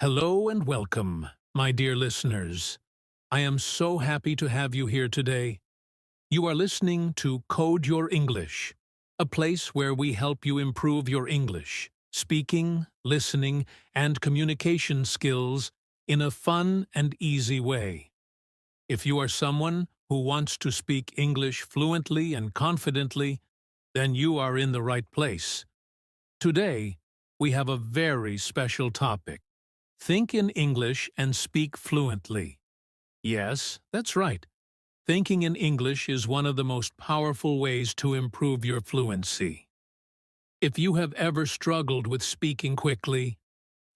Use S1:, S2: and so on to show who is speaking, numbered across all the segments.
S1: Hello and welcome, my dear listeners. I am so happy to have you here today. You are listening to Code Your English, a place where we help you improve your English, speaking, listening, and communication skills in a fun and easy way. If you are someone who wants to speak English fluently and confidently, then you are in the right place. Today, we have a very special topic. Think in English and speak fluently. Yes, that's right. Thinking in English is one of the most powerful ways to improve your fluency. If you have ever struggled with speaking quickly,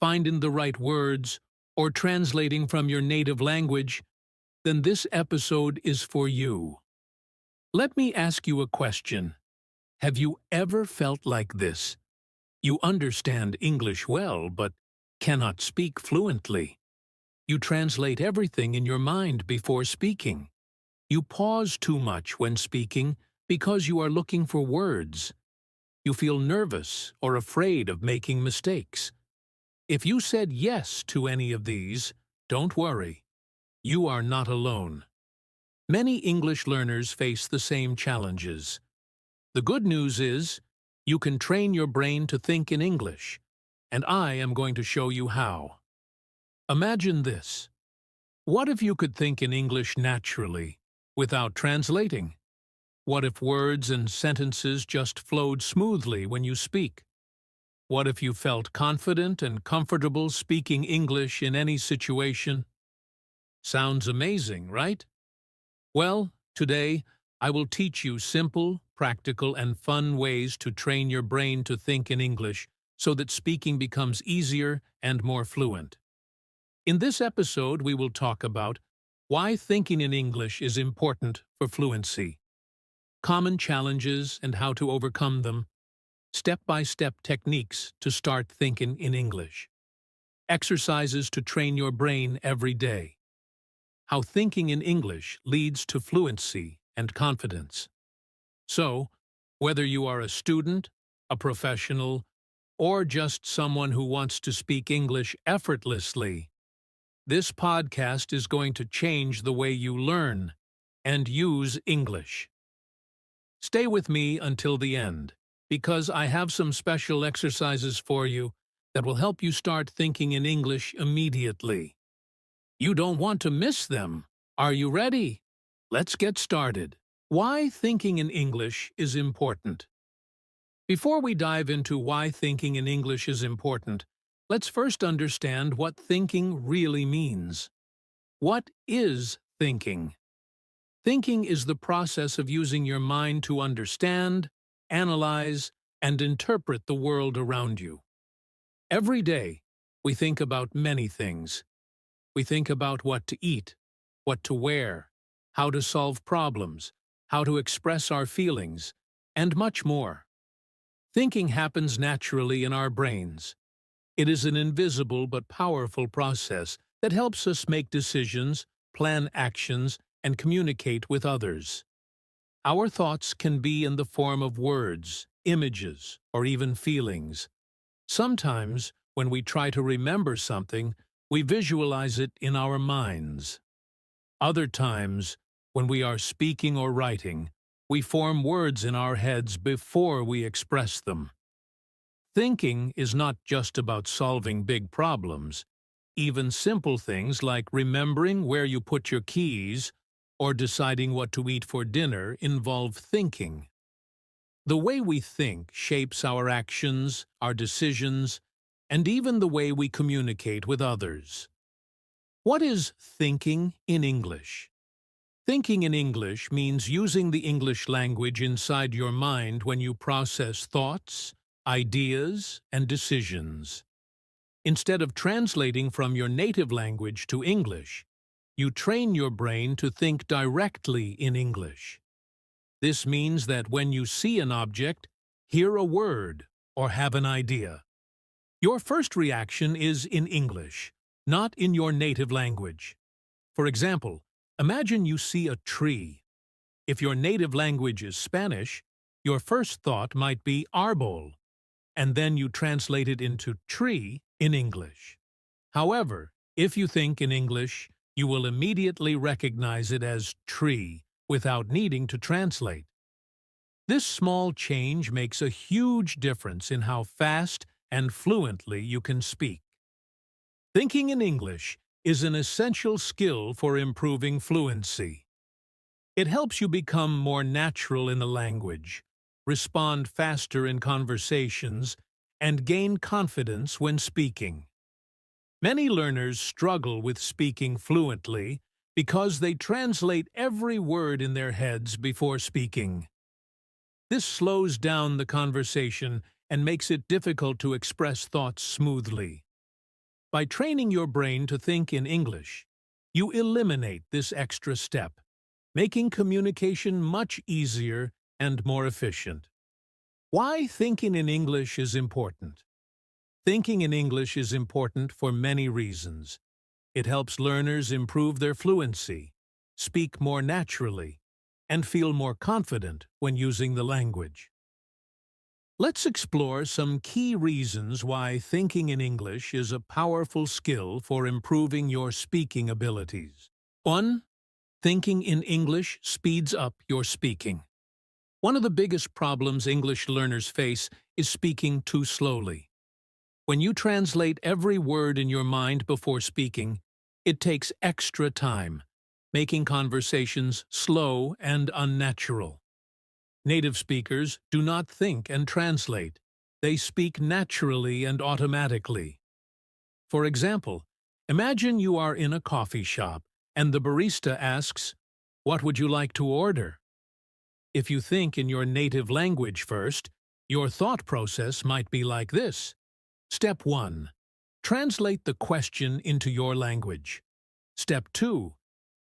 S1: finding the right words, or translating from your native language, then this episode is for you. Let me ask you a question. Have you ever felt like this? You understand English well, but cannot speak fluently. You translate everything in your mind before speaking. You pause too much when speaking because you are looking for words. You feel nervous or afraid of making mistakes. If you said yes to any of these, don't worry. You are not alone. Many English learners face the same challenges. The good news is, you can train your brain to think in English, and I am going to show you how. Imagine this. What if you could think in English naturally, without translating? What if words and sentences just flowed smoothly when you speak? What if you felt confident and comfortable speaking English in any situation? Sounds amazing, right? Well, today, I will teach you simple, practical, and fun ways to train your brain to think in English so that speaking becomes easier and more fluent. In this episode, we will talk about why thinking in English is important for fluency, common challenges and how to overcome them, step-by-step techniques to start thinking in English, exercises to train your brain every day, how thinking in English leads to fluency and confidence. So, whether you are a student, a professional, or just someone who wants to speak English effortlessly, this podcast is going to change the way you learn and use English. Stay with me until the end, because I have some special exercises for you that will help you start thinking in English immediately. You don't want to miss them. Are you ready? Let's get started. Why thinking in English is important. Before we dive into why thinking in English is important, let's first understand what thinking really means. What is thinking? Thinking is the process of using your mind to understand, analyze, and interpret the world around you. Every day, we think about many things. We think about what to eat, what to wear, how to solve problems, how to express our feelings, and much more. Thinking happens naturally in our brains. It is an invisible but powerful process that helps us make decisions, plan actions, and communicate with others. Our thoughts can be in the form of words, images, or even feelings. Sometimes, when we try to remember something, we visualize it in our minds. Other times, when we are speaking or writing, we form words in our heads before we express them. Thinking is not just about solving big problems. Even simple things like remembering where you put your keys or deciding what to eat for dinner involve thinking. The way we think shapes our actions, our decisions, and even the way we communicate with others. What is thinking in English? Thinking in English means using the English language inside your mind when you process thoughts, ideas, and decisions. Instead of translating from your native language to English, you train your brain to think directly in English. This means that when you see an object, hear a word, or have an idea, your first reaction is in English, not in your native language. For example, imagine you see a tree. If your native language is Spanish, your first thought might be árbol, and then you translate it into tree in English. However, if you think in English, you will immediately recognize it as tree without needing to translate. This small change makes a huge difference in how fast and fluently you can speak. Thinking in English is an essential skill for improving fluency. It helps you become more natural in the language, respond faster in conversations, and gain confidence when speaking. Many learners struggle with speaking fluently because they translate every word in their heads before speaking. This slows down the conversation and makes it difficult to express thoughts smoothly. By training your brain to think in English, you eliminate this extra step, making communication much easier and more efficient. Why thinking in English is important? Thinking in English is important for many reasons. It helps learners improve their fluency, speak more naturally, and feel more confident when using the language. Let's explore some key reasons why thinking in English is a powerful skill for improving your speaking abilities. 1. Thinking in English speeds up your speaking. One of the biggest problems English learners face is speaking too slowly. When you translate every word in your mind before speaking, it takes extra time, making conversations slow and unnatural. Native speakers do not think and translate. They speak naturally and automatically. For example, imagine you are in a coffee shop and the barista asks, "What would you like to order?" If you think in your native language first, your thought process might be like this. Step 1. Translate the question into your language. Step 2.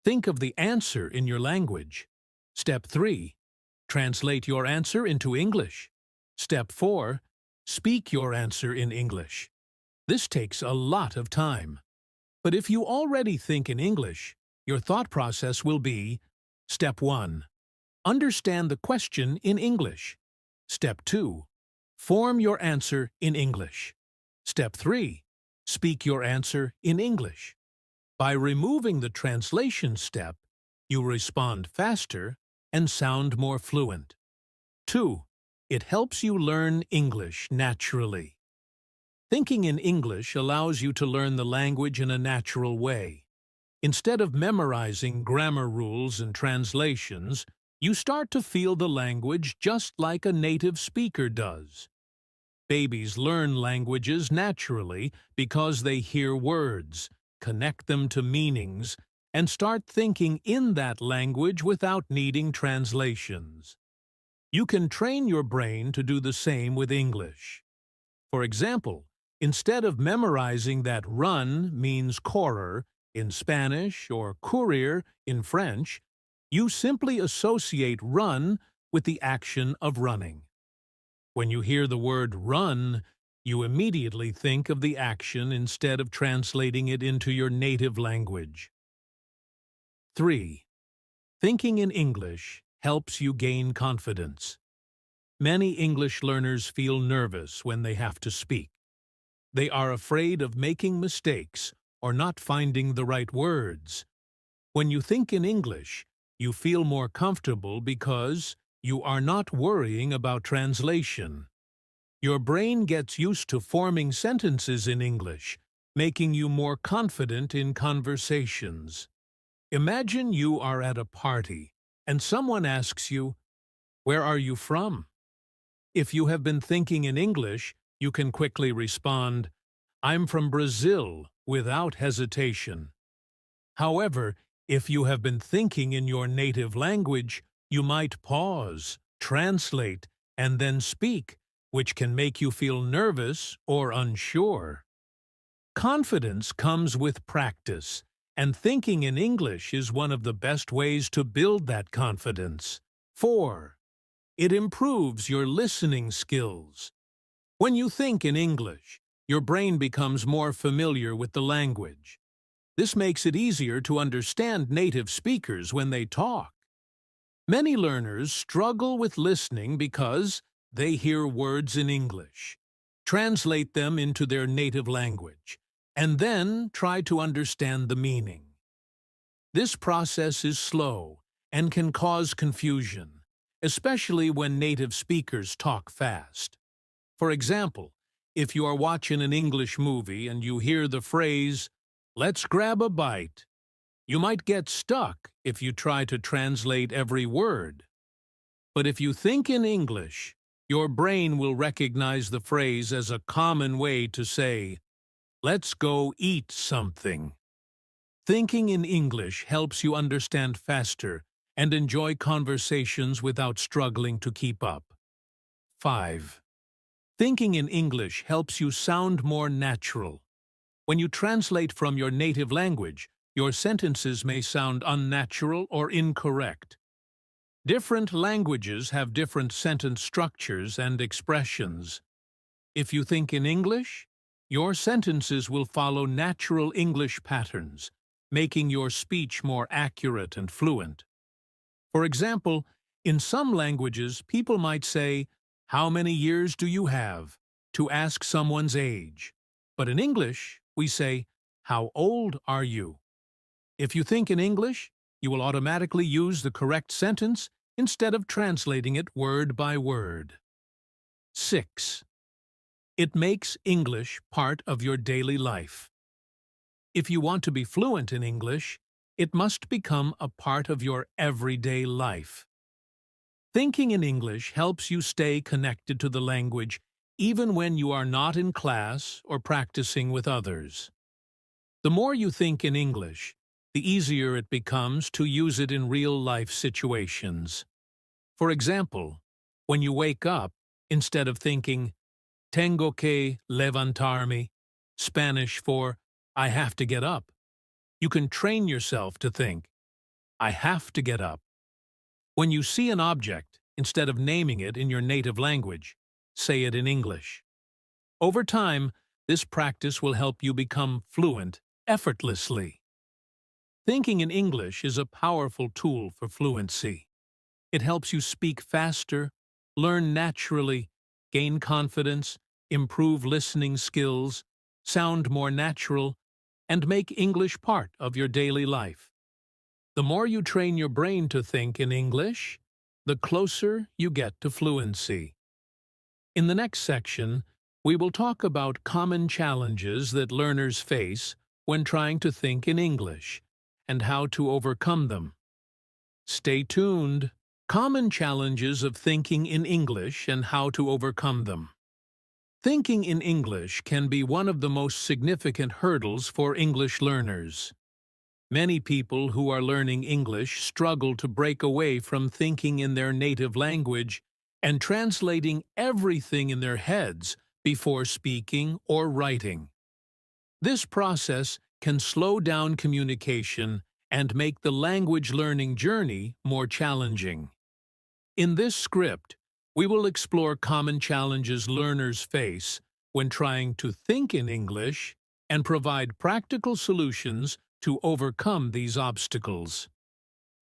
S1: Think of the answer in your language. Step 3. Translate your answer into English. Step 4. Speak your answer in English. This takes a lot of time. But if you already think in English, your thought process will be: Step 1. Understand the question in English. Step 2. Form your answer in English. Step 3. Speak your answer in English. By removing the translation step, you respond faster and sound more fluent. 2. It helps you learn English naturally. Thinking in English allows you to learn the language in a natural way. Instead of memorizing grammar rules and translations, you start to feel the language just like a native speaker does. Babies learn languages naturally because they hear words, connect them to meanings, and start thinking in that language without needing translations. You can train your brain to do the same with English. For example, instead of memorizing that run means correr in Spanish or courir in French, you simply associate run with the action of running. When you hear the word run, you immediately think of the action instead of translating it into your native language. 3. Thinking in English helps you gain confidence. Many English learners feel nervous when they have to speak. They are afraid of making mistakes or not finding the right words. When you think in English, you feel more comfortable because you are not worrying about translation. Your brain gets used to forming sentences in English, making you more confident in conversations. Imagine you are at a party and someone asks you, "Where are you from?" If you have been thinking in English, you can quickly respond, "I'm from Brazil," without hesitation. However, if you have been thinking in your native language, you might pause, translate, and then speak, which can make you feel nervous or unsure. Confidence comes with practice, and thinking in English is one of the best ways to build that confidence. 4. It improves your listening skills. When you think in English, your brain becomes more familiar with the language. This makes it easier to understand native speakers when they talk. Many learners struggle with listening because they hear words in English, translate them into their native language, and then try to understand the meaning. This process is slow and can cause confusion, especially when native speakers talk fast. For example, if you are watching an English movie and you hear the phrase, "Let's grab a bite," you might get stuck if you try to translate every word. But if you think in English, your brain will recognize the phrase as a common way to say, "Let's go eat something." Thinking in English helps you understand faster and enjoy conversations without struggling to keep up. 5. Thinking in English helps you sound more natural. When you translate from your native language, your sentences may sound unnatural or incorrect. Different languages have different sentence structures and expressions. If you think in English, your sentences will follow natural English patterns, making your speech more accurate and fluent. For example, in some languages, people might say, "How many years do you have?" to ask someone's age. But in English, we say, "How old are you?" If you think in English, you will automatically use the correct sentence instead of translating it word by word. 6. It makes English part of your daily life. If you want to be fluent in English, it must become a part of your everyday life. Thinking in English helps you stay connected to the language even when you are not in class or practicing with others. The more you think in English, the easier it becomes to use it in real-life situations. For example, when you wake up, instead of thinking, "Tengo que levantarme," Spanish for "I have to get up," you can train yourself to think, "I have to get up." When you see an object, instead of naming it in your native language, say it in English. Over time, this practice will help you become fluent effortlessly. Thinking in English is a powerful tool for fluency. It helps you speak faster, learn naturally, gain confidence, improve listening skills, sound more natural, and make English part of your daily life. The more you train your brain to think in English, the closer you get to fluency. In the next section, we will talk about common challenges that learners face when trying to think in English and how to overcome them. Stay tuned. Common challenges of thinking in English and how to overcome them. Thinking in English can be one of the most significant hurdles for English learners. Many people who are learning English struggle to break away from thinking in their native language and translating everything in their heads before speaking or writing. This process can slow down communication and make the language learning journey more challenging. In this script, we will explore common challenges learners face when trying to think in English and provide practical solutions to overcome these obstacles.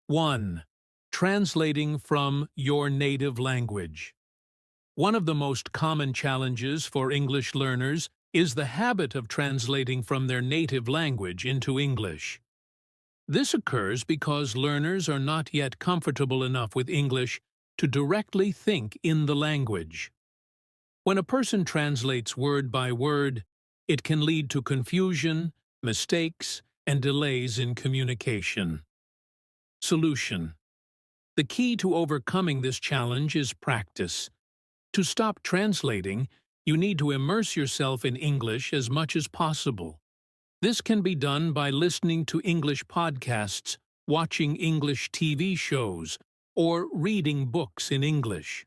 S1: 1. Translating from your native language. One of the most common challenges for English learners is the habit of translating from their native language into English. This occurs because learners are not yet comfortable enough with English to directly think in the language. When a person translates word by word, it can lead to confusion, mistakes, and delays in communication. Solution. The key to overcoming this challenge is practice. To stop translating, you need to immerse yourself in English as much as possible. This can be done by listening to English podcasts, watching English TV shows, or reading books in English.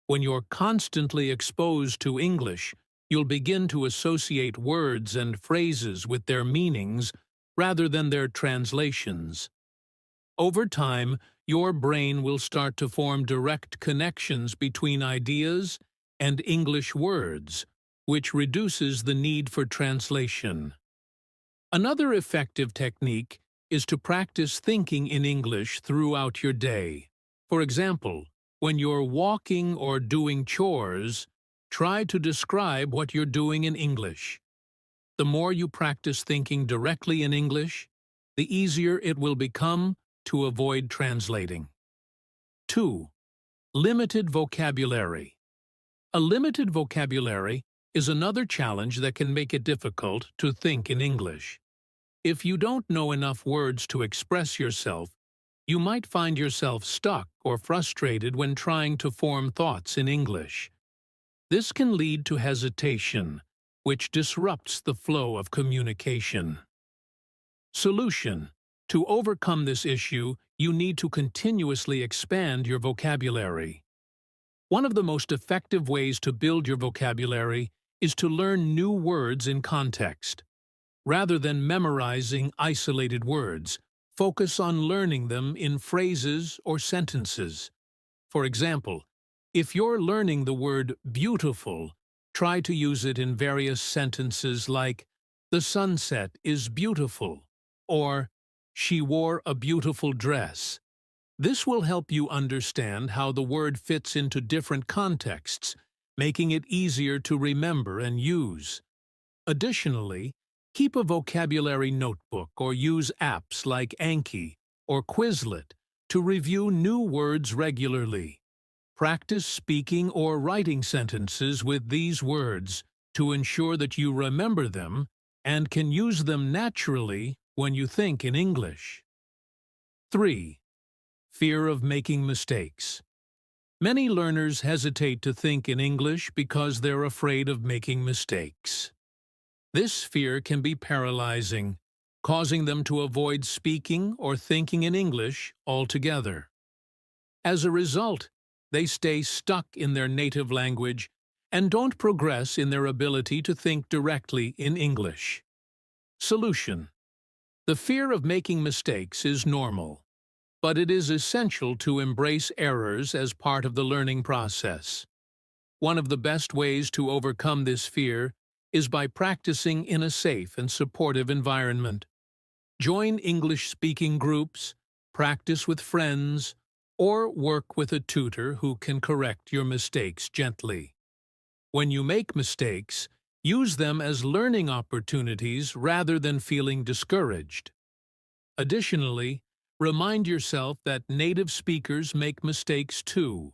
S1: When you're constantly exposed to English, you'll begin to associate words and phrases with their meanings rather than their translations. Over time, your brain will start to form direct connections between ideas and English words, which reduces the need for translation. Another effective technique is to practice thinking in English throughout your day. For example, when you're walking or doing chores, try to describe what you're doing in English. The more you practice thinking directly in English, the easier it will become to avoid translating. 2. Limited vocabulary. A limited vocabulary is another challenge that can make it difficult to think in English. If you don't know enough words to express yourself, you might find yourself stuck or frustrated when trying to form thoughts in English. This can lead to hesitation, which disrupts the flow of communication. Solution: to overcome this issue, you need to continuously expand your vocabulary. One of the most effective ways to build your vocabulary is to learn new words in context. Rather than memorizing isolated words, focus on learning them in phrases or sentences. For example, if you're learning the word beautiful, try to use it in various sentences like, "The sunset is beautiful," or "She wore a beautiful dress." This will help you understand how the word fits into different contexts, making it easier to remember and use. Additionally, keep a vocabulary notebook or use apps like Anki or Quizlet to review new words regularly. Practice speaking or writing sentences with these words to ensure that you remember them and can use them naturally when you think in English. 3. Fear of making mistakes. Many learners hesitate to think in English because they're afraid of making mistakes. This fear can be paralyzing, causing them to avoid speaking or thinking in English altogether. As a result, they stay stuck in their native language and don't progress in their ability to think directly in English. Solution: the fear of making mistakes is normal, but it is essential to embrace errors as part of the learning process. One of the best ways to overcome this fear is by practicing in a safe and supportive environment. Join English-speaking groups, practice with friends, or work with a tutor who can correct your mistakes gently. When you make mistakes, use them as learning opportunities rather than feeling discouraged. Additionally, remind yourself that native speakers make mistakes too.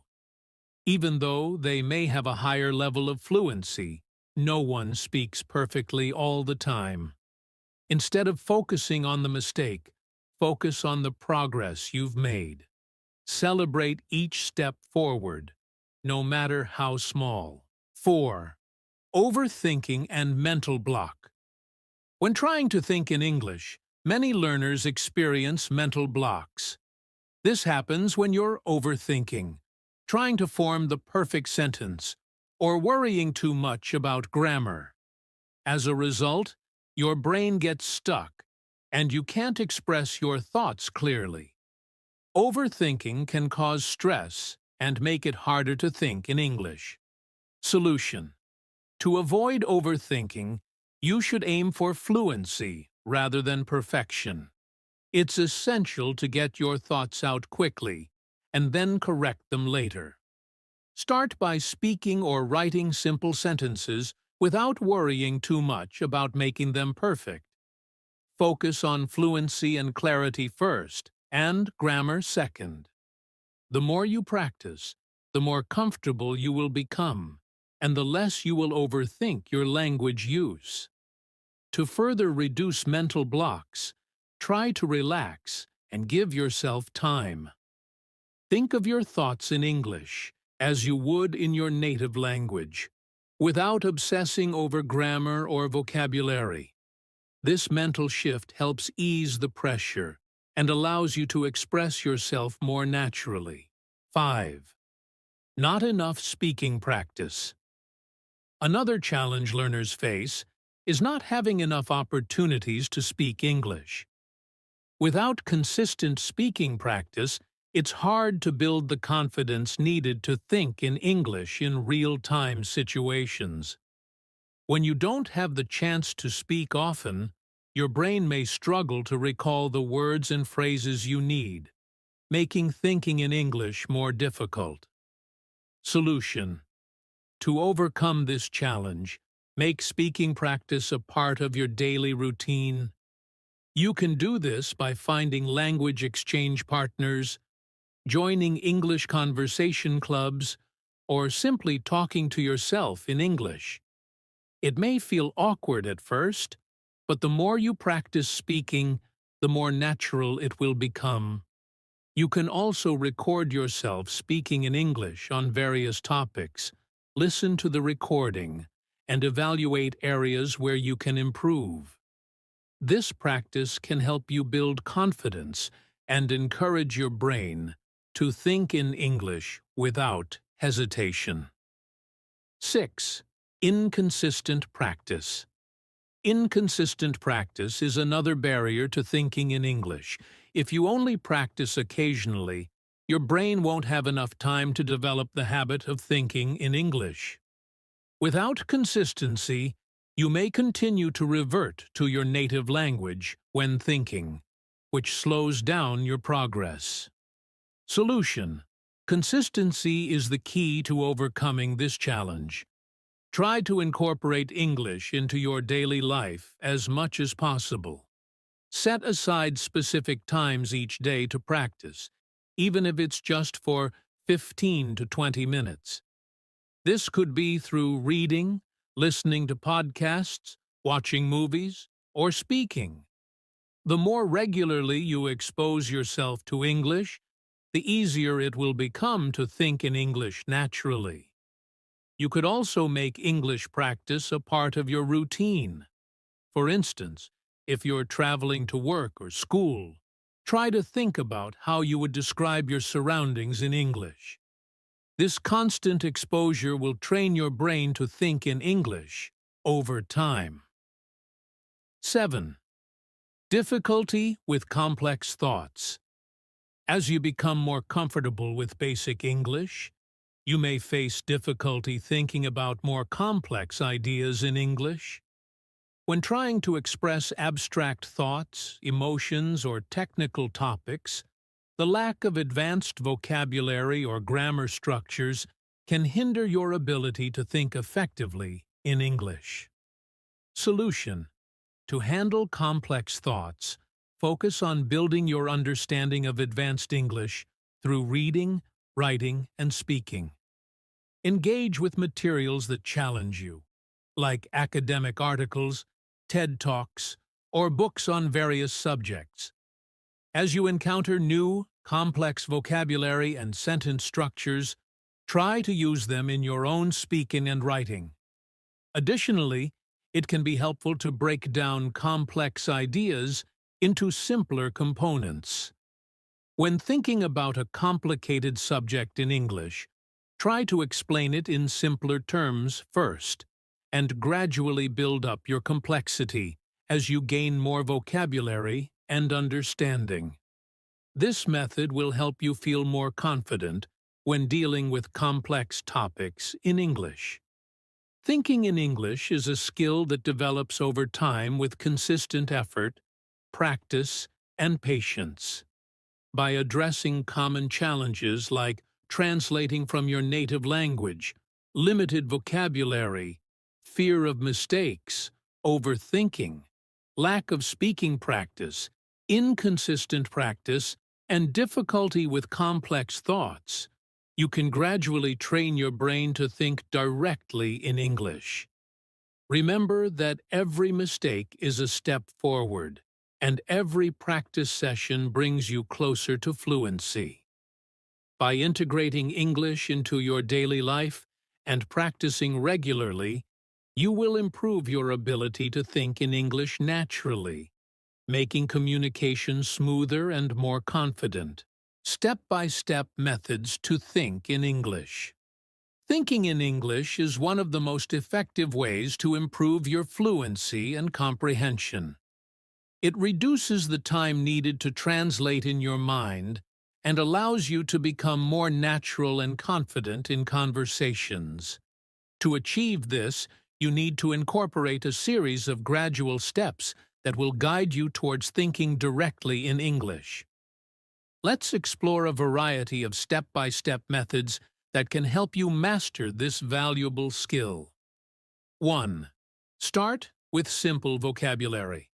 S1: Even though they may have a higher level of fluency, no one speaks perfectly all the time. Instead of focusing on the mistake, focus on the progress you've made. Celebrate each step forward, no matter how small. 4. Overthinking and mental block. When trying to think in English, many learners experience mental blocks. This happens when you're overthinking, trying to form the perfect sentence, or worrying too much about grammar. As a result, your brain gets stuck, and you can't express your thoughts clearly. Overthinking can cause stress and make it harder to think in English. Solution: to avoid overthinking, you should aim for fluency rather than perfection. It's essential to get your thoughts out quickly and then correct them later. Start by speaking or writing simple sentences without worrying too much about making them perfect. Focus on fluency and clarity first, and grammar second. The more you practice, the more comfortable you will become, and the less you will overthink your language use. To further reduce mental blocks, try to relax and give yourself time. Think of your thoughts in English as you would in your native language, without obsessing over grammar or vocabulary. This mental shift helps ease the pressure and allows you to express yourself more naturally. 5. Not enough speaking practice. Another challenge learners face is not having enough opportunities to speak English. Without consistent speaking practice, it's hard to build the confidence needed to think in English in real-time situations. When you don't have the chance to speak often, your brain may struggle to recall the words and phrases you need, making thinking in English more difficult. Solution: to overcome this challenge, Make speaking practice a part of your daily routine. You can do this by finding language exchange partners, joining English conversation clubs, or simply talking to yourself in English. It may feel awkward at first, but the more you practice speaking, the more natural it will become. You can also record yourself speaking in English on various topics, listen to the recording, and evaluate areas where you can improve. This practice can help you build confidence and encourage your brain to think in English without hesitation. 6. Inconsistent practice. Inconsistent practice is another barrier to thinking in English. If you only practice occasionally, your brain won't have enough time to develop the habit of thinking in English. Without consistency, you may continue to revert to your native language when thinking, which slows down your progress. Solution: consistency is the key to overcoming this challenge. Try to incorporate English into your daily life as much as possible. Set aside specific times each day to practice, even if it's just for 15 to 20 minutes. This could be through reading, listening to podcasts, watching movies, or speaking. The more regularly you expose yourself to English, the easier it will become to think in English naturally. You could also make English practice a part of your routine. For instance, if you're traveling to work or school, try to think about how you would describe your surroundings in English. This constant exposure will train your brain to think in English over time. 7. Difficulty with complex thoughts. As you become more comfortable with basic English, you may face difficulty thinking about more complex ideas in English. When trying to express abstract thoughts, emotions, or technical topics, the lack of advanced vocabulary or grammar structures can hinder your ability to think effectively in English. Solution: to handle complex thoughts, focus on building your understanding of advanced English through reading, writing, and speaking. Engage with materials that challenge you, like academic articles, TED Talks, or books on various subjects. As you encounter new, complex vocabulary and sentence structures, try to use them in your own speaking and writing. Additionally, it can be helpful to break down complex ideas into simpler components. When thinking about a complicated subject in English, try to explain it in simpler terms first, and gradually build up your complexity as you gain more vocabulary and understanding. This method will help you feel more confident when dealing with complex topics in English. Thinking in English is a skill that develops over time with consistent effort, practice, and patience. By addressing common challenges like translating from your native language, limited vocabulary, fear of mistakes, overthinking, lack of speaking practice, inconsistent practice, and difficulty with complex thoughts, you can gradually train your brain to think directly in English. Remember that every mistake is a step forward, and every practice session brings you closer to fluency. By integrating English into your daily life and practicing regularly, you will improve your ability to think in English naturally, making communication smoother and more confident. Step-by-step methods to think in English. Thinking in English is one of the most effective ways to improve your fluency and comprehension. It reduces the time needed to translate in your mind and allows you to become more natural and confident in conversations. To achieve this, you need to incorporate a series of gradual steps that will guide you towards thinking directly in English. Let's explore a variety of step-by-step methods that can help you master this valuable skill. 1. Start with simple vocabulary.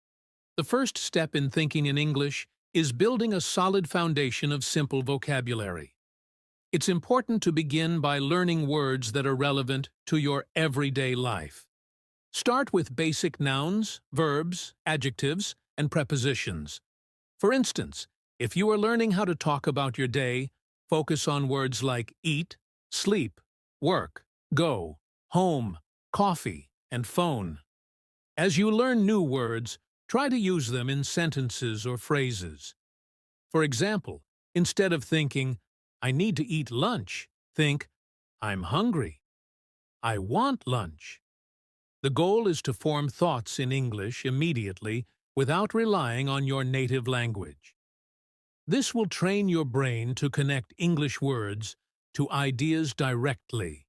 S1: The first step in thinking in English is building a solid foundation of simple vocabulary. It's important to begin by learning words that are relevant to your everyday life. Start with basic nouns, verbs, adjectives, and prepositions. For instance, if you are learning how to talk about your day, focus on words like eat, sleep, work, go, home, coffee, and phone. As you learn new words, try to use them in sentences or phrases. For example, instead of thinking, I need to eat lunch, think, I'm hungry. I want lunch. The goal is to form thoughts in English immediately without relying on your native language. This will train your brain to connect English words to ideas directly,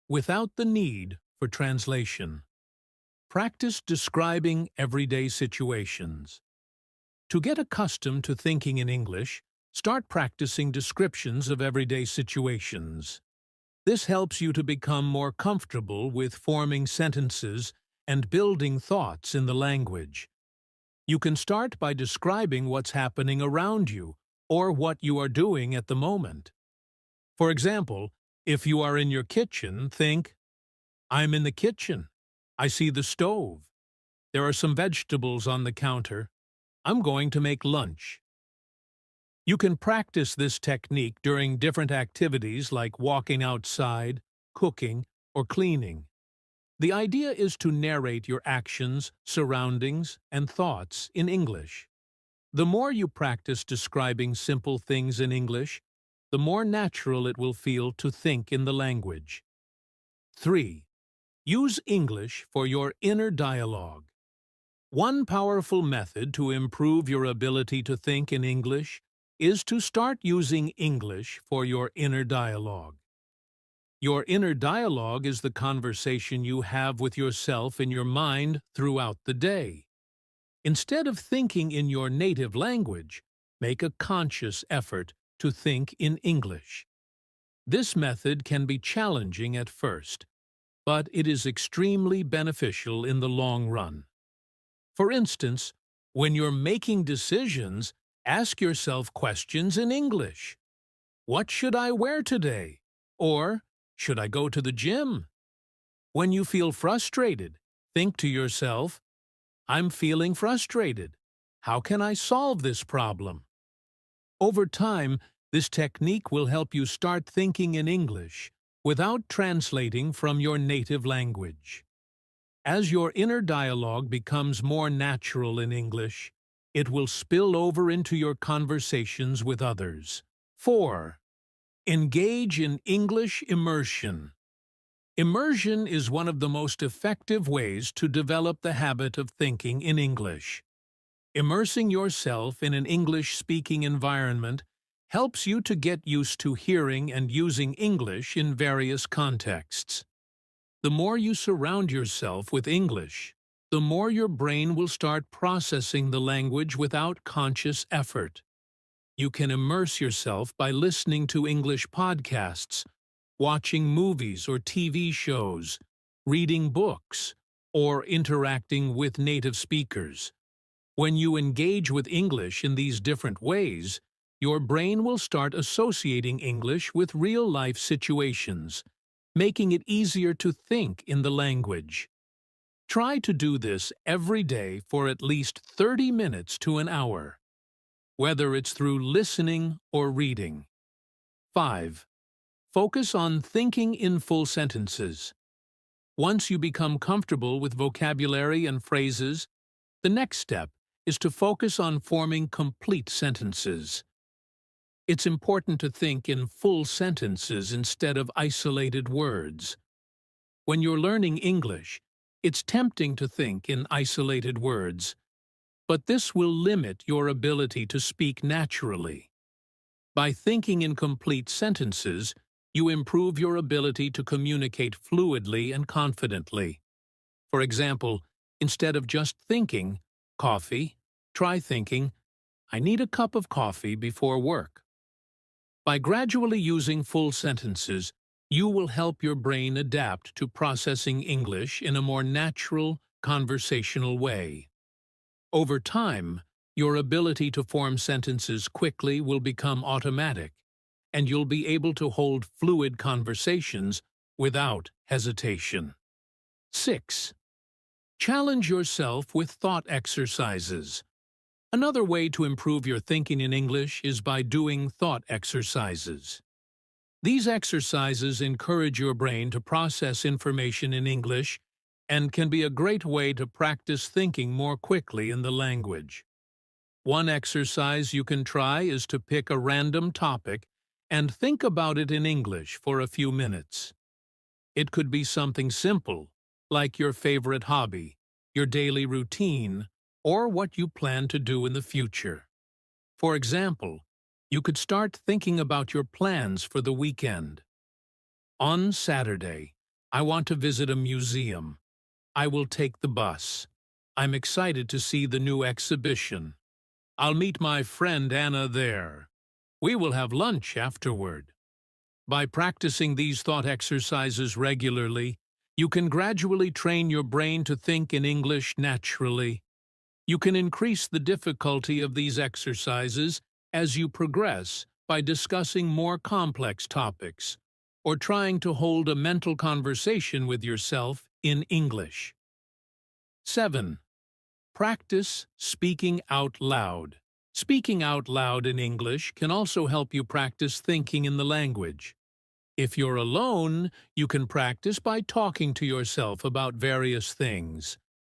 S1: without the need for translation. Practice describing everyday situations. To get accustomed to thinking in English, start practicing descriptions of everyday situations. This helps you to become more comfortable with forming sentences and building thoughts in the language. You can start by describing what's happening around you or what you are doing at the moment. For example, if you are in your kitchen, think, I'm in the kitchen. I see the stove. There are some vegetables on the counter. I'm going to make lunch. You can practice this technique during different activities like walking outside, cooking, or cleaning. The idea is to narrate your actions, surroundings, and thoughts in English. The more you practice describing simple things in English, the more natural it will feel to think in the language. 3. Use English for your inner dialogue. One powerful method to improve your ability to think in English is to start using English for your inner dialogue. Your inner dialogue is the conversation you have with yourself in your mind throughout the day. Instead of thinking in your native language, make a conscious effort to think in English. This method can be challenging at first, but it is extremely beneficial in the long run. For instance, when you're making decisions, ask yourself questions in English. What should I wear today? Or, should I go to the gym? When you feel frustrated, think to yourself, I'm feeling frustrated. How can I solve this problem? Over time, this technique will help you start thinking in English without translating from your native language. As your inner dialogue becomes more natural in English, it will spill over into your conversations with others. 4. Engage in English immersion. Immersion is one of the most effective ways to develop the habit of thinking in English. Immersing yourself in an English-speaking environment helps you to get used to hearing and using English in various contexts. The more you surround yourself with English, the more your brain will start processing the language without conscious effort. You can immerse yourself by listening to English podcasts, watching movies or TV shows, reading books, or interacting with native speakers. When you engage with English in these different ways, your brain will start associating English with real-life situations, making it easier to think in the language. Try to do this every day for at least 30 minutes to an hour, whether it's through listening or reading. 5. Focus on thinking in full sentences. Once you become comfortable with vocabulary and phrases, the next step is to focus on forming complete sentences. It's important to think in full sentences instead of isolated words. When you're learning English, it's tempting to think in isolated words, but this will limit your ability to speak naturally. By thinking in complete sentences, you improve your ability to communicate fluidly and confidently. For example, instead of just thinking, coffee, try thinking, I need a cup of coffee before work. By gradually using full sentences, You will help your brain adapt to processing English in a more natural, conversational way. Over time, your ability to form sentences quickly will become automatic, and you'll be able to hold fluid conversations without hesitation. 6. Challenge yourself with thought exercises. Another way to improve your thinking in English is by doing thought exercises. These exercises encourage your brain to process information in English and can be a great way to practice thinking more quickly in the language. One exercise you can try is to pick a random topic and think about it in English for a few minutes. It could be something simple, like your favorite hobby, your daily routine, or what you plan to do in the future. For example, you could start thinking about your plans for the weekend. On Saturday, I want to visit a museum. I will take the bus. I'm excited to see the new exhibition. I'll meet my friend Anna there. We will have lunch afterward. By practicing these thought exercises regularly, you can gradually train your brain to think in English naturally. You can increase the difficulty of these exercises as you progress by discussing more complex topics or trying to hold a mental conversation with yourself in English. 7. Practice speaking out loud. Speaking out loud in English can also help you practice thinking in the language. If you're alone, you can practice by talking to yourself about various things.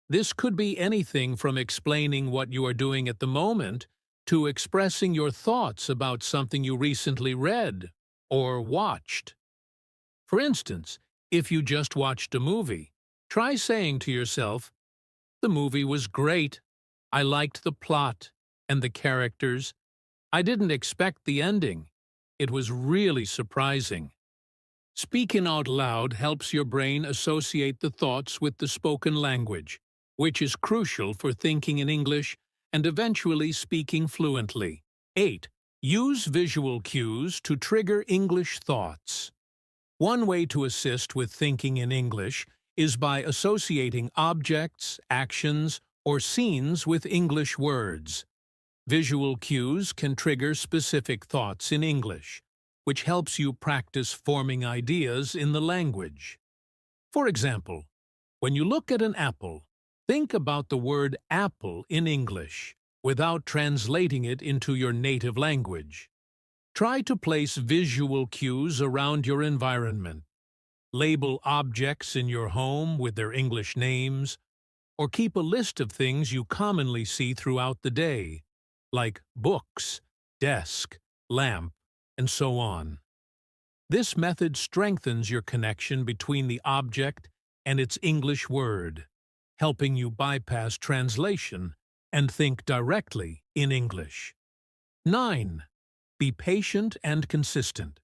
S1: This could be anything from explaining what you are doing at the moment to expressing your thoughts about something you recently read or watched. For instance, if you just watched a movie, try saying to yourself, "The movie was great. I liked the plot and the characters. I didn't expect the ending. It was really surprising." Speaking out loud helps your brain associate the thoughts with the spoken language, which is crucial for thinking in English and eventually speaking fluently. 8. Use visual cues to trigger English thoughts. One way to assist with thinking in English is by associating objects, actions, or scenes with English words. Visual cues can trigger specific thoughts in English, which helps you practice forming ideas in the language. For example, when you look at an apple, think about the word apple in English without translating it into your native language. Try to place visual cues around your environment. Label objects in your home with their English names, or keep a list of things you commonly see throughout the day, like books, desk, lamp, and so on. This method strengthens your connection between the object and its English word, helping you bypass translation and think directly in English. 9. Be patient and consistent.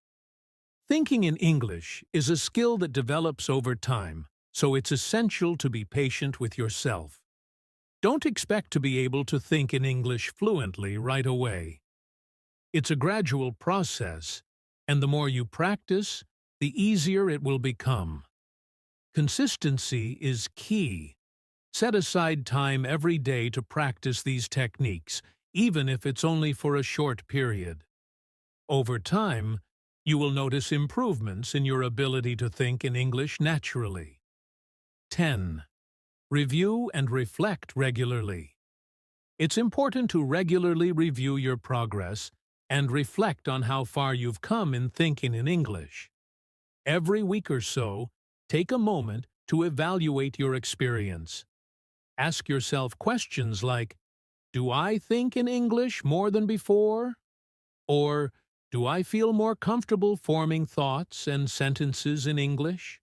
S1: Thinking in English is a skill that develops over time, so it's essential to be patient with yourself. Don't expect to be able to think in English fluently right away. It's a gradual process, and the more you practice, the easier it will become. Consistency is key. Set aside time every day to practice these techniques, even if it's only for a short period. Over time, you will notice improvements in your ability to think in English naturally. 10. Review and reflect regularly. It's important to regularly review your progress and reflect on how far you've come in thinking in English. Every week or so, take a moment to evaluate your experience. Ask yourself questions like, "Do I think in English more than before?" Or, "Do I feel more comfortable forming thoughts and sentences in English?"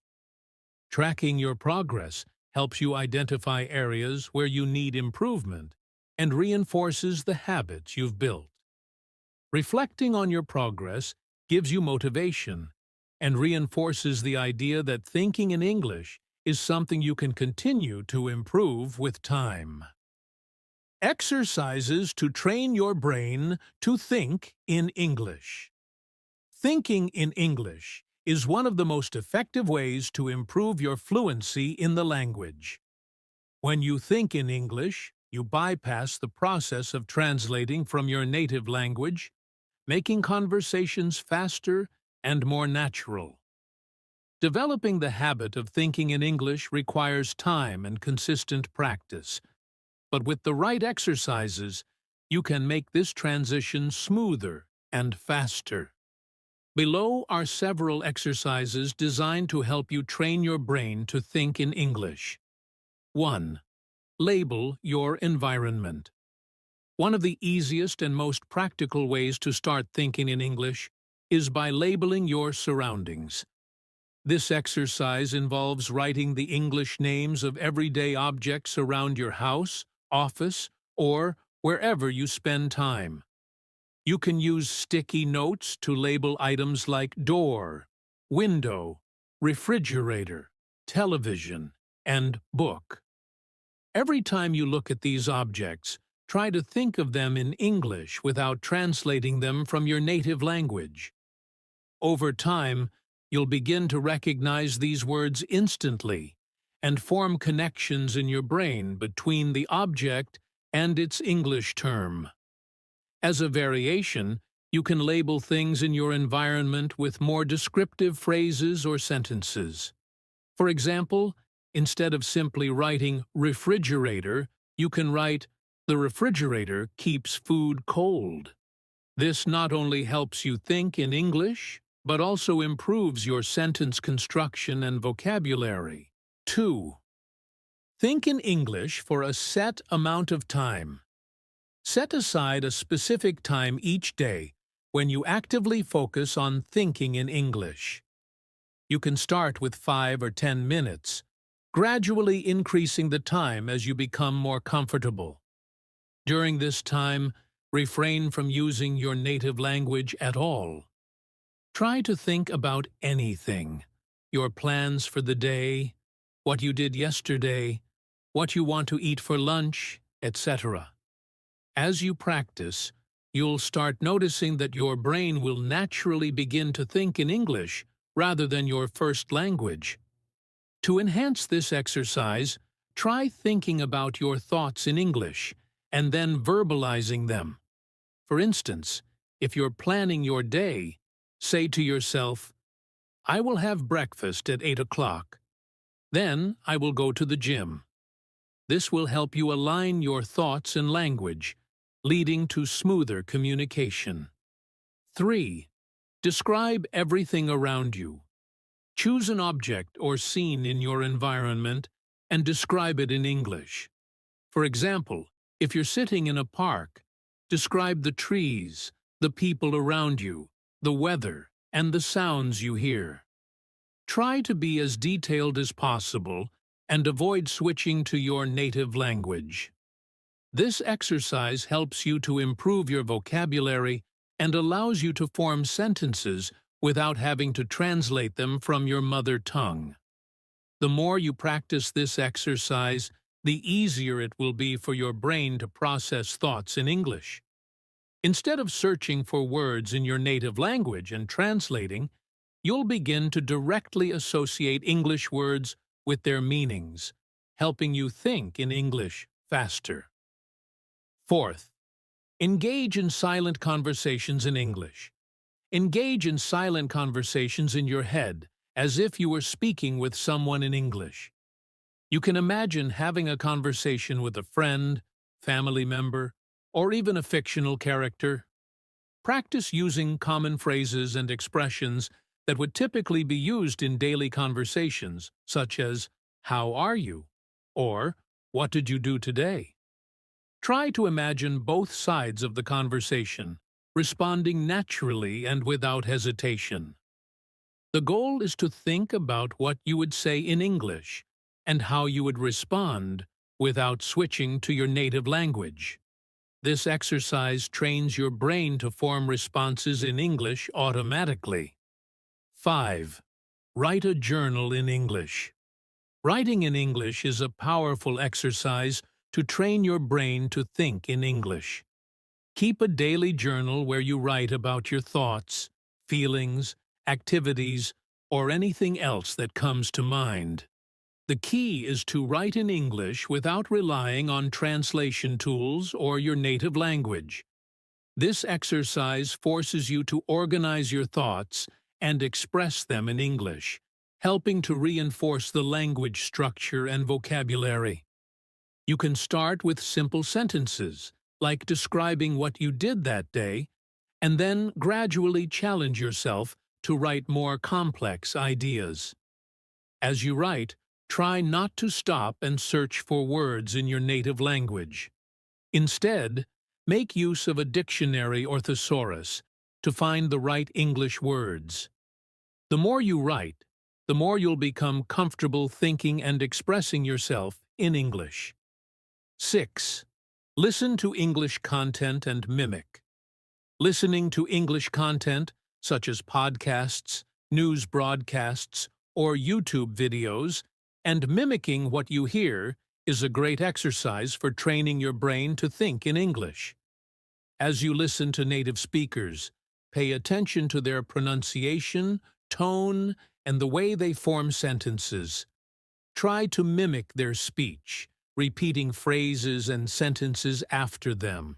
S1: Tracking your progress helps you identify areas where you need improvement and reinforces the habits you've built. Reflecting on your progress gives you motivation and reinforces the idea that thinking in English is something you can continue to improve with time. Exercises to train your brain to think in English. Thinking in English is one of the most effective ways to improve your fluency in the language. When you think in English, you bypass the process of translating from your native language, making conversations faster and more natural. Developing the habit of thinking in English requires time and consistent practice, but with the right exercises, you can make this transition smoother and faster. Below are several exercises designed to help you train your brain to think in English. 1. Label your environment. One of the easiest and most practical ways to start thinking in English is by labeling your surroundings. This exercise involves writing the English names of everyday objects around your house, office, or wherever you spend time. You can use sticky notes to label items like door, window, refrigerator, television, and book. Every time you look at these objects, try to think of them in English without translating them from your native language. Over time, you'll begin to recognize these words instantly and form connections in your brain between the object and its English term. As a variation, you can label things in your environment with more descriptive phrases or sentences. For example, instead of simply writing refrigerator, you can write, "The refrigerator keeps food cold." This not only helps you think in English, but also improves your sentence construction and vocabulary. 2. Think in English for a set amount of time. Set aside a specific time each day when you actively focus on thinking in English. You can start with 5 or 10 minutes, gradually increasing the time as you become more comfortable. During this time, refrain from using your native language at all. Try to think about anything: your plans for the day, what you did yesterday, what you want to eat for lunch, etc. As you practice, you'll start noticing that your brain will naturally begin to think in English rather than your first language. To enhance this exercise, try thinking about your thoughts in English and then verbalizing them. For instance, if you're planning your day, say to yourself, "I will have breakfast at 8 o'clock. Then I will go to the gym." This will help you align your thoughts and language, leading to smoother communication. 3. Describe everything around you. Choose an object or scene in your environment and describe it in English. For example, if you're sitting in a park, describe the trees, the people around you, the weather, and the sounds you hear. Try to be as detailed as possible and avoid switching to your native language. This exercise helps you to improve your vocabulary and allows you to form sentences without having to translate them from your mother tongue. The more you practice this exercise, the easier it will be for your brain to process thoughts in English. Instead of searching for words in your native language and translating, you'll begin to directly associate English words with their meanings, helping you think in English faster. 4th, engage in silent conversations in English. Engage in silent conversations in your head, as if you were speaking with someone in English. You can imagine having a conversation with a friend, family member, or even a fictional character. Practice using common phrases and expressions that would typically be used in daily conversations, such as, "How are you?" or "What did you do today?" Try to imagine both sides of the conversation, responding naturally and without hesitation. The goal is to think about what you would say in English and how you would respond without switching to your native language. This exercise trains your brain to form responses in English automatically. 5. Write a journal in English. Writing in English is a powerful exercise to train your brain to think in English. Keep a daily journal where you write about your thoughts, feelings, activities, or anything else that comes to mind. The key is to write in English without relying on translation tools or your native language. This exercise forces you to organize your thoughts and express them in English, helping to reinforce the language structure and vocabulary. You can start with simple sentences, like describing what you did that day, and then gradually challenge yourself to write more complex ideas. As you write, try not to stop and search for words in your native language. Instead, make use of a dictionary or thesaurus to find the right English words. The more you write, the more you'll become comfortable thinking and expressing yourself in English. 6. Listen to English content and mimic. Listening to English content, such as podcasts, news broadcasts, or YouTube videos, and mimicking what you hear is a great exercise for training your brain to think in English. As you listen to native speakers, pay attention to their pronunciation, tone, and the way they form sentences. Try to mimic their speech, repeating phrases and sentences after them.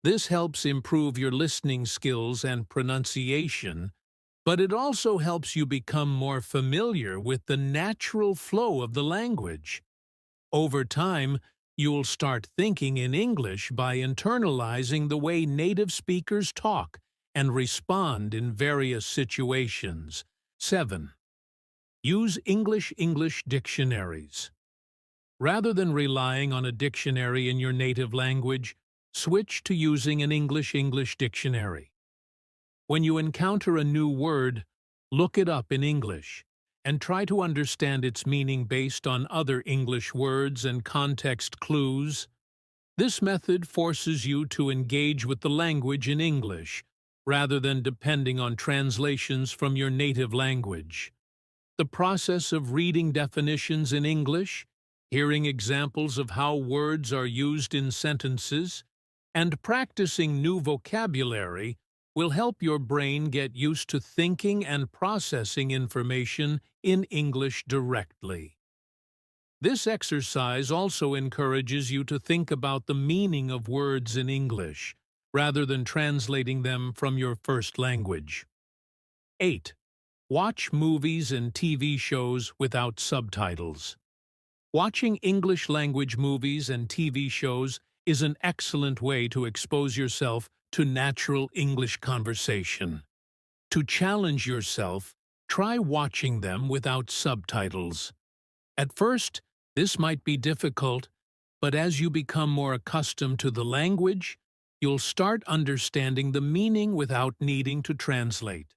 S1: This helps improve your listening skills and pronunciation, but it also helps you become more familiar with the natural flow of the language. Over time, you'll start thinking in English by internalizing the way native speakers talk and respond in various situations. 7. Use English dictionaries. Rather than relying on a dictionary in your native language, switch to using an English dictionary. When you encounter a new word, look it up in English and try to understand its meaning based on other English words and context clues. This method forces you to engage with the language in English, rather than depending on translations from your native language. The process of reading definitions in English, hearing examples of how words are used in sentences, and practicing new vocabulary will help your brain get used to thinking and processing information in English directly. This exercise also encourages you to think about the meaning of words in English, rather than translating them from your first language. 8. Watch movies and TV shows without subtitles. Watching English language movies and TV shows is an excellent way to expose yourself to natural English conversation. To challenge yourself, try watching them without subtitles. At first, this might be difficult, but as you become more accustomed to the language, you'll start understanding the meaning without needing to translate.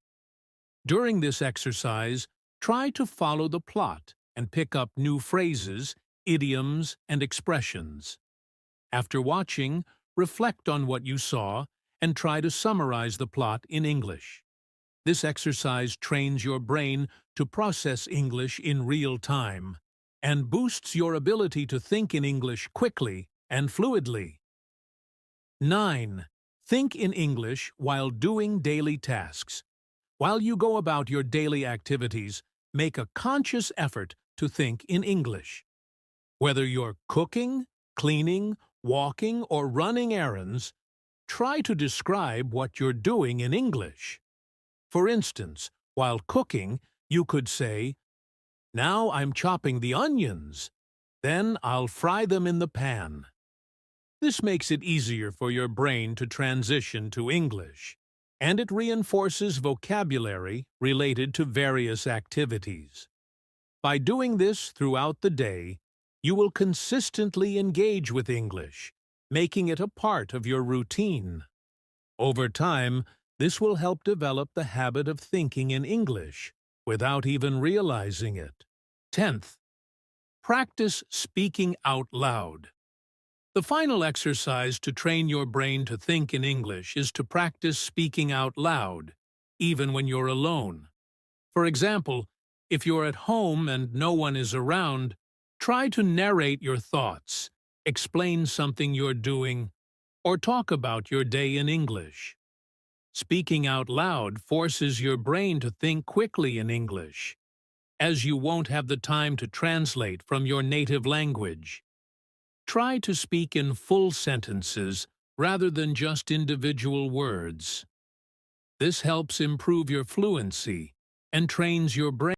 S1: During this exercise, try to follow the plot and pick up new phrases, idioms, and expressions. After watching, reflect on what you saw and try to summarize the plot in English. This exercise trains your brain to process English in real time and boosts your ability to think in English quickly and fluidly. 9. Think in English while doing daily tasks. While you go about your daily activities, make a conscious effort to think in English. Whether you're cooking, cleaning, walking, or running errands, try to describe what you're doing in English. For instance, while cooking, you could say, "Now I'm chopping the onions. Then I'll fry them in the pan." This makes it easier for your brain to transition to English, and it reinforces vocabulary related to various activities. By doing this throughout the day, you will consistently engage with English, making it a part of your routine. Over time, this will help develop the habit of thinking in English without even realizing it. 10th, practice speaking out loud. The final exercise to train your brain to think in English is to practice speaking out loud, even when you're alone. For example, if you're at home and no one is around, try to narrate your thoughts, explain something you're doing, or talk about your day in English. Speaking out loud forces your brain to think quickly in English, as you won't have the time to translate from your native language. Try to speak in full sentences rather than just individual words. This helps improve your fluency and trains your brain